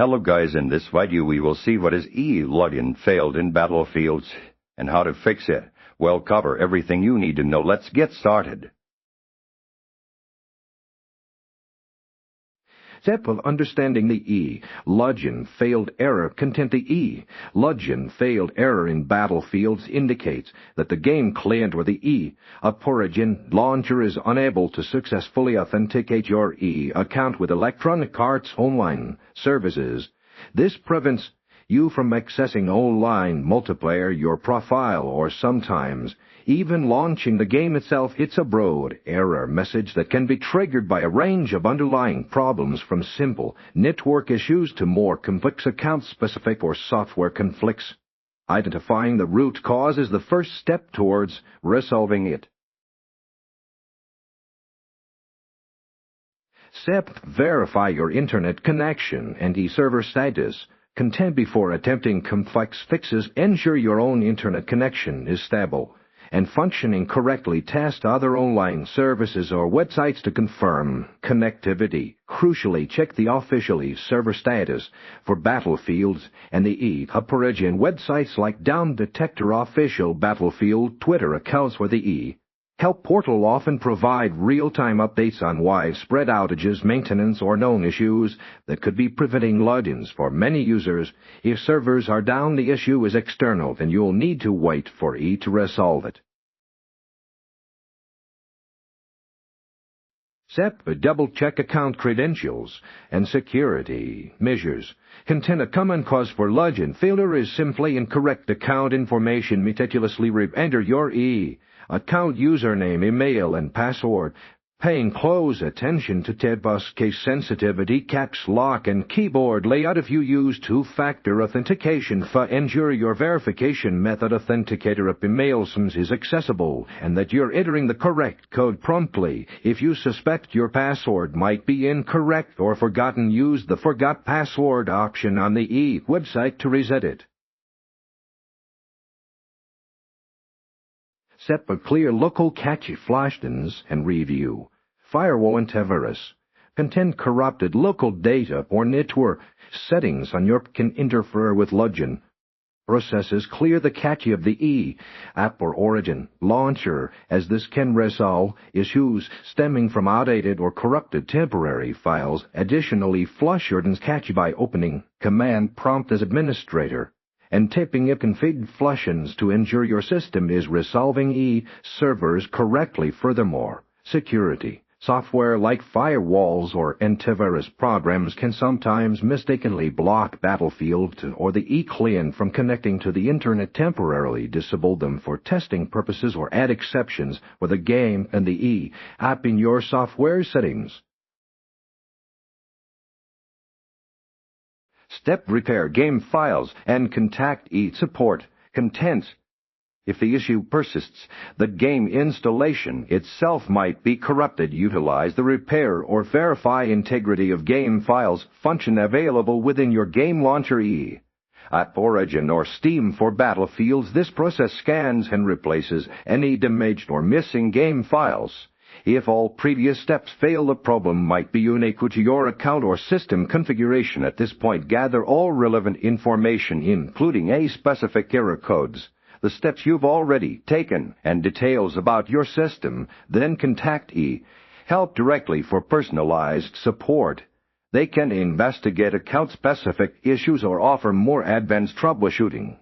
Hello guys, in this video we will see what is login failed in Battlefields and how to fix it. We'll cover everything you need to know. Let's get started. Step of understanding the login failed error content. The login failed error in Battlefields indicates that the game client or the origin launcher is unable to successfully authenticate your account with Electronic Arts online services. This prevents you from accessing online multiplayer, your profile, or sometimes even launching the game itself. It's a broad error message that can be triggered by a range of underlying problems, from simple network issues to more complex account-specific or software conflicts. Identifying the root cause is the first step towards resolving it. Step: verify your internet connection and server status. Content before attempting complex fixes. Ensure your own internet connection is stable and functioning correctly. Test other online services or websites to confirm connectivity. Crucially, check the official server status for Battlefields and the origin websites like Down Detector official Battlefield Twitter accounts, where the Help portal often provide real-time updates on widespread outages, maintenance, or known issues that could be preventing logins for many users. If servers are down, the issue is external, then you'll need to wait for to resolve it. Step: double-check account credentials and security measures. Content: a common cause for login failure is simply incorrect account information. Meticulously enter your account username, email, and password. Paying close attention to TEDBus case sensitivity, caps lock, and keyboard layout. If you use two-factor authentication, ensure your verification method authenticator of emails is accessible and that you're entering the correct code promptly. If you suspect your password might be incorrect or forgotten, use the Forgot Password option on the website to reset it. Set a clear local cache flashdowns and review. Firewall antivirus. Content: corrupted local data or network settings on your can interfere with login processes. Clear the cache of the app or origin launcher, as this can resolve issues stemming from outdated or corrupted temporary files. Additionally, flush your cache by opening command prompt as administrator and tapping config flushes to ensure your system is resolving servers correctly. Furthermore, security software like firewalls or antivirus programs can sometimes mistakenly block Battlefield or the client from connecting to the internet. Temporarily disable them for testing purposes or add exceptions for the game and the app in your software settings. Step: repair game files and contact support. Content: if the issue persists, the game installation itself might be corrupted. Utilize the repair or verify integrity of game files function available within your game launcher app origin or Steam for Battlefields. This process scans and replaces any damaged or missing game files. If all previous steps fail, the problem might be unique to your account or system configuration. At this point, gather all relevant information, including specific error codes, the steps you've already taken, and details about your system. Then contact help directly for personalized support. They can investigate account-specific issues or offer more advanced troubleshooting.